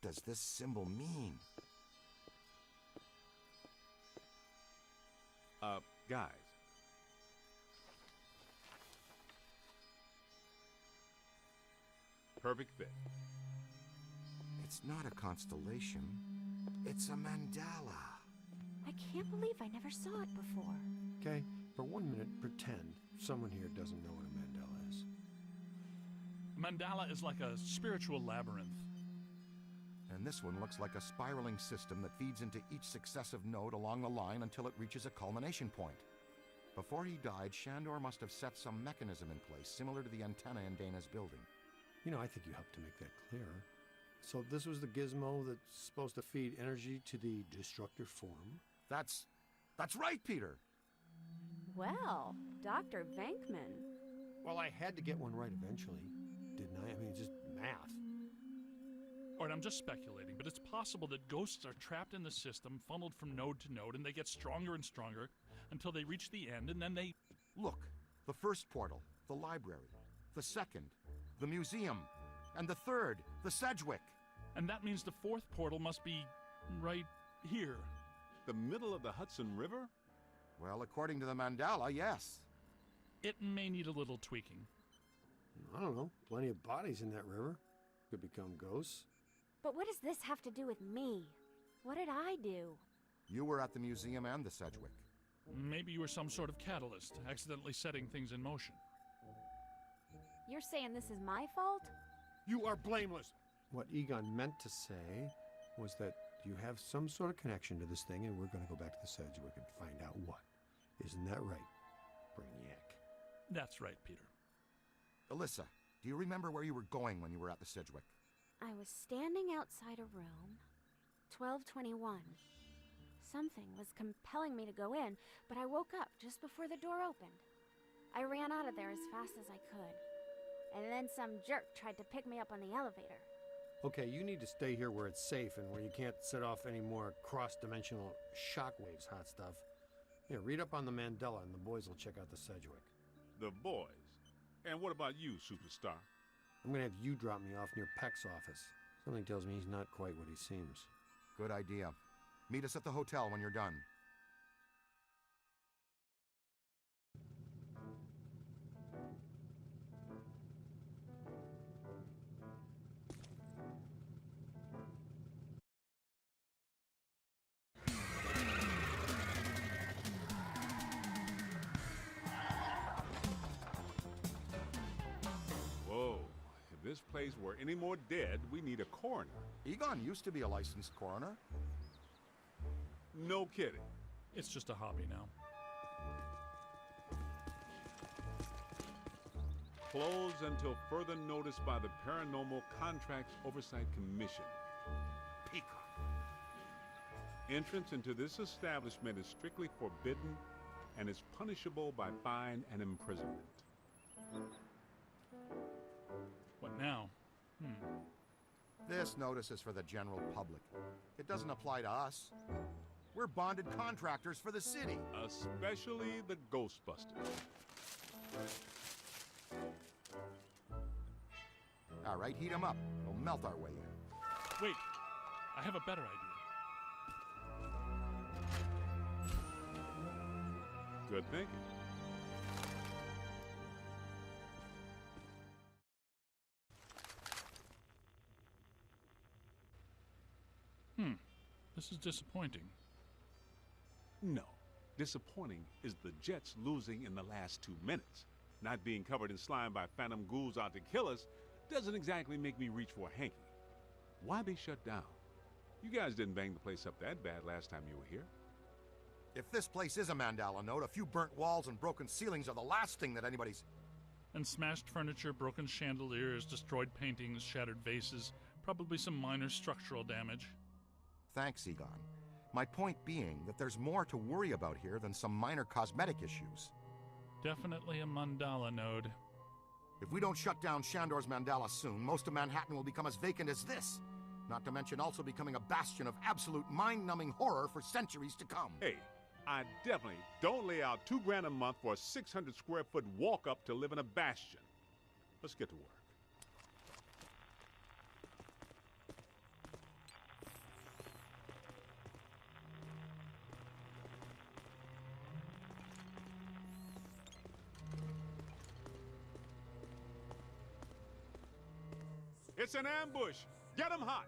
does this symbol mean? Guys. Perfect fit. It's not a constellation. It's a mandala. I can't believe I never saw it before. Okay, for 1 minute, pretend someone here doesn't know what a mandala is. Mandala is like a spiritual labyrinth. And this one looks like a spiraling system that feeds into each successive node along the line until it reaches a culmination point. Before he died, Shandor must have set some mechanism in place, similar to the antenna in Dana's building. You know, I think you helped to make that clearer. So this was the gizmo that's supposed to feed energy to the destructor form? That's right, Peter! Well, Dr. Venkman. Well, I had to get one right eventually, didn't I? I mean, just math. Or I'm just speculating, but it's possible that ghosts are trapped in the system, funneled from node to node, and they get stronger and stronger until they reach the end, and then they... Look, the first portal, the library. The second, the museum. And the third, the Sedgewick. And that means the fourth portal must be right here. The middle of the Hudson River? Well, according to the mandala, yes. It may need a little tweaking. I don't know. Plenty of bodies in that river. Could become ghosts. But what does this have to do with me? What did I do? You were at the museum and the Sedgewick. Maybe you were some sort of catalyst, accidentally setting things in motion. You're saying this is my fault? You are blameless. What Egon meant to say was that you have some sort of connection to this thing, and we're going to go back to the Sedgewick and find out what. Isn't that right, Brainiac? That's right, Peter. Alyssa, do you remember where you were going when you were at the Sedgewick? I was standing outside a room, 1221. Something was compelling me to go in, but I woke up just before the door opened. I ran out of there as fast as I could. And then some jerk tried to pick me up on the elevator. Okay, you need to stay here where it's safe and where you can't set off any more cross-dimensional shockwaves, hot stuff. Yeah, read up on the mandala and the boys will check out the Sedgewick. The boys? And what about you, superstar? I'm gonna have you drop me off near Peck's office. Something tells me he's not quite what he seems. Good idea. Meet us at the hotel when you're done. Whoa. If this place were any more dead, we need a coroner. Egon used to be a licensed coroner. No kidding. It's just a hobby now. Closed until further notice by the Paranormal Contracts Oversight Commission. Peacock. Entrance into this establishment is strictly forbidden and is punishable by fine and imprisonment. What now? This notice is for the general public. It doesn't apply to us. We're bonded contractors for the city. Especially the Ghostbusters. All right, heat them up. We'll melt our way in. Wait, I have a better idea. Good thinking. This is disappointing. No. Disappointing is the Jets losing in the last 2 minutes. Not being covered in slime by phantom ghouls out to kill us doesn't exactly make me reach for a hanky. Why be shut down? You guys didn't bang the place up that bad last time you were here. If this place is a mandala node, a few burnt walls and broken ceilings are the last thing that anybody's... And smashed furniture, broken chandeliers, destroyed paintings, shattered vases, probably some minor structural damage. Thanks, Egon. My point being that there's more to worry about here than some minor cosmetic issues. Definitely a mandala node. If we don't shut down Shandor's mandala soon, most of Manhattan will become as vacant as this. Not to mention also becoming a bastion of absolute mind-numbing horror for centuries to come. Hey, I definitely don't lay out $2,000 a month for a 600 square foot walk-up to live in a bastion. Let's get to work. It's an ambush. Get them hot.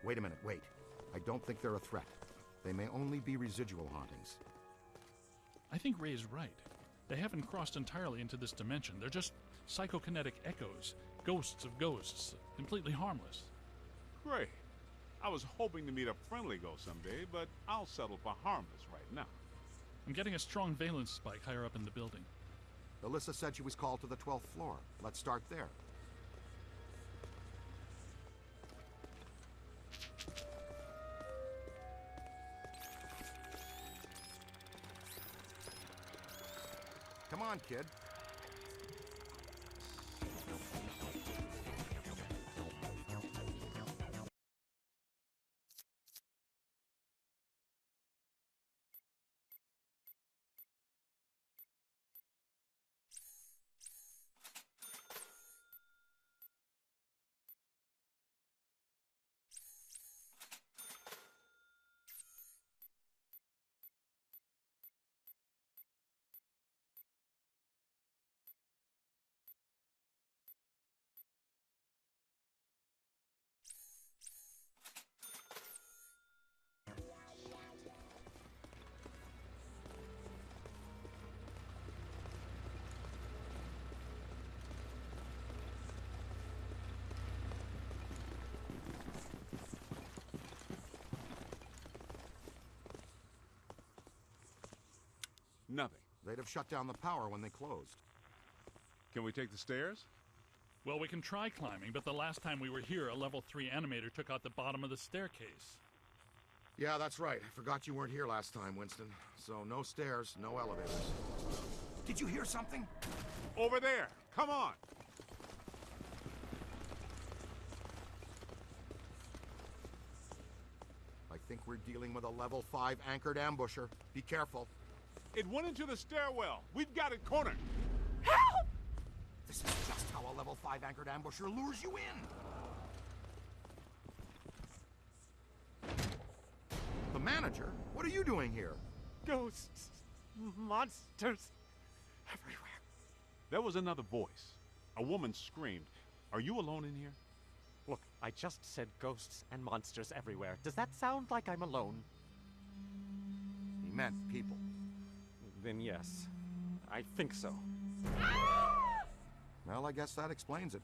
Wait a minute, wait. I don't think they're a threat. They may only be residual hauntings. I think Ray's right. They haven't crossed entirely into this dimension. They're just psychokinetic echoes, ghosts of ghosts, completely harmless. Great. I was hoping to meet a friendly ghost someday, but I'll settle for harmless right now. I'm getting a strong valence spike higher up in the building. Alyssa said she was called to the 12th floor. Let's start there. Come on, kid. Nothing. They'd have shut down the power when they closed. Can we take the stairs? Well, we can try climbing, but the last time we were here, a level 3 animator took out the bottom of the staircase. Yeah, that's right. I forgot you weren't here last time, Winston. So no stairs, no elevators. Did you hear something? Over there. Come on. I think we're dealing with a level 5 anchored ambusher. Be careful. It went into the stairwell. We've got it cornered. Help! This is just how a level 5 anchored ambusher lures you in. The manager? What are you doing here? Ghosts, monsters, everywhere. There was another voice. A woman screamed. Are you alone in here? Look, I just said ghosts and monsters everywhere. Does that sound like I'm alone? He meant people. Then yes, I think so. Well, I guess that explains it.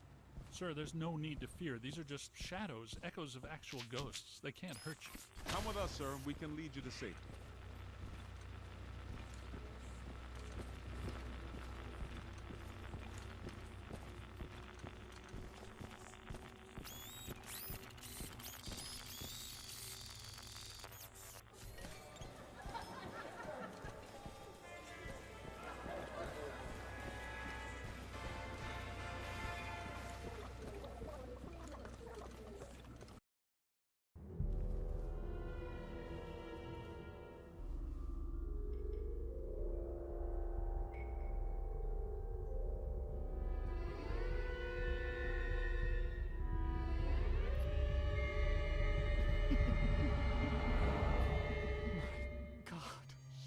Sir, there's no need to fear. These are just shadows, echoes of actual ghosts. They can't hurt you. Come with us, sir. We can lead you to safety.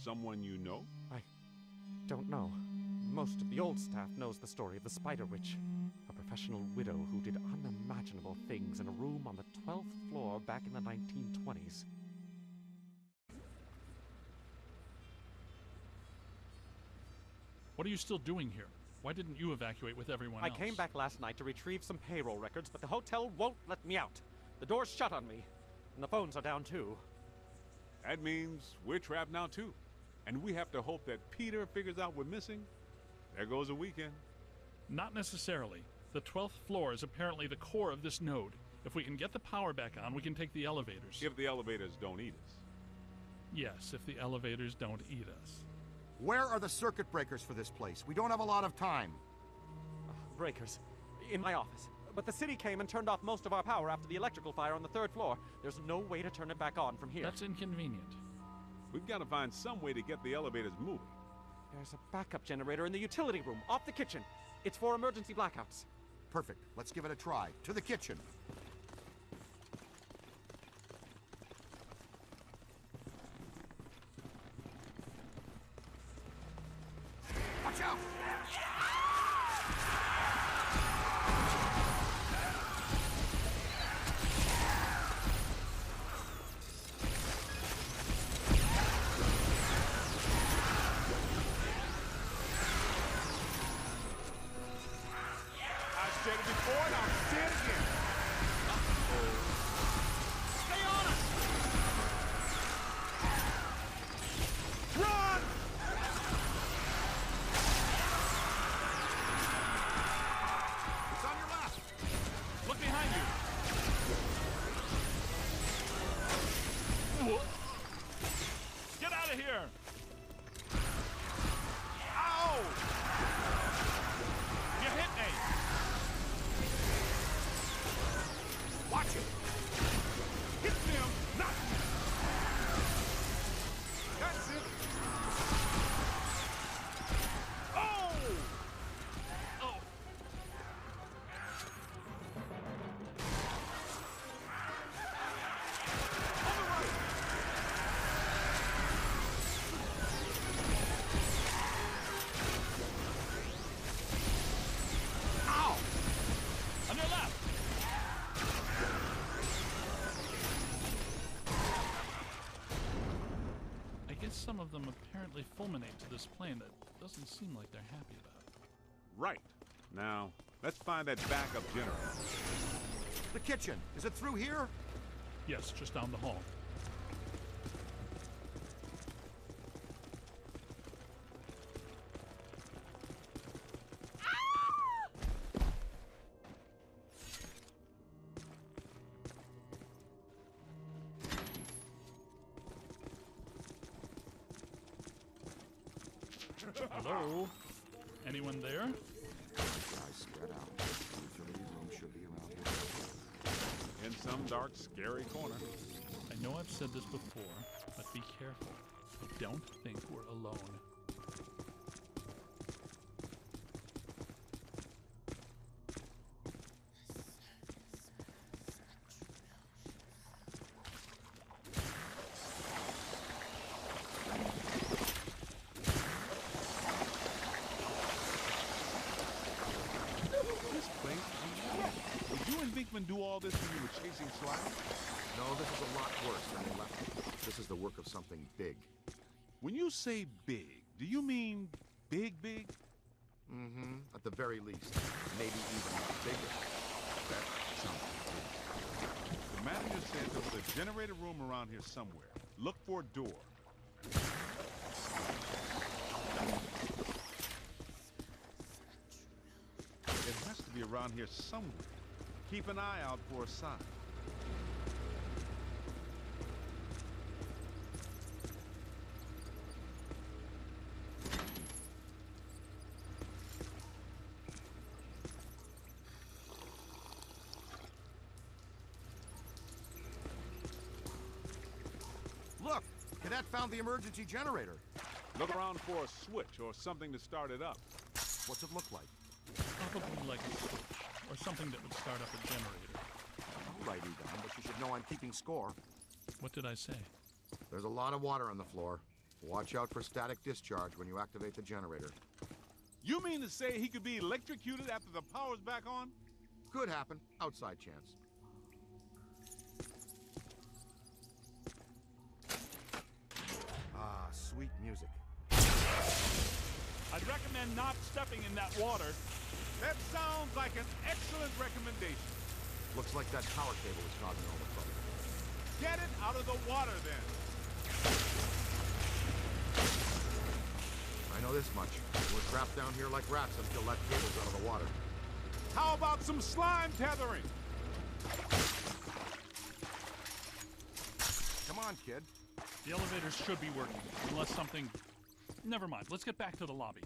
Someone you know? I don't know. Most of the old staff knows the story of the Spider Witch, a professional widow who did unimaginable things in a room on the 12th floor back in the 1920s. What are you still doing here? Why didn't you evacuate with everyone I else? came back last night to retrieve some payroll records, but the hotel won't let me out. The door's shut on me, and the phones are down too. That means we're trapped now too. And we have to hope that Peter figures out we're missing. There goes a weekend. Not necessarily. The 12th floor is apparently the core of this node. If we can get the power back on, we can take the elevators. If the elevators don't eat us. Yes, if the elevators don't eat us. Where are the circuit breakers for this place? We don't have a lot of time. Breakers. In my office. But the city came and turned off most of our power after the electrical fire on the 3rd floor. There's no way to turn it back on from here. That's inconvenient. We've got to find some way to get the elevators moving. There's a backup generator in the utility room, off the kitchen. It's for emergency blackouts. Perfect. Let's give it a try. To the kitchen. Watch out! board. I'll say it again. Stay on us! Run! It's on your left. Look behind you. Whoa. Get out of here! Ow! You hit me! Watch it! Hit them, not me! That's it! Oh! Oh! Ow! On your left! I guess some of them apparently fulminate to this plane that doesn't seem like they're happy about it. Right. Now, let's find that backup generator. The kitchen. Is it through here? Yes, just down the hall. Hello? Anyone there? Guys spread out. The utility room should be around here. In some dark, scary corner. I know I've said this before, but be careful. I don't think we're alone. This place is weird. Did you and Vinkman do all this when you were chasing Sly? No, this is a lot worse than they left it. This is the work of something big. When you say big, do you mean big, big? Mm-hmm. At the very least. Maybe even bigger. That sounds big. The manager said there was a generator room around here somewhere. Look for a door. It has to be around here somewhere. Keep an eye out for a sign. Look! Cadet found the emergency generator. Look around for a switch or something to start it up. What's it look like? Probably like a switch, or something that would start up a generator. All right, Egon, but you should know I'm keeping score. What did I say? There's a lot of water on the floor. Watch out for static discharge when you activate the generator. You mean to say he could be electrocuted after the power's back on? Could happen. Outside chance. Ah, sweet music. I'd recommend not stepping in that water. That sounds like an excellent recommendation. Looks like that power cable is causing all the trouble. Get it out of the water, then. I know this much. We're trapped down here like rats until that cable's out of the water. How about some slime tethering? Come on, kid. The elevators should be working, unless something... Never mind, let's get back to the lobby.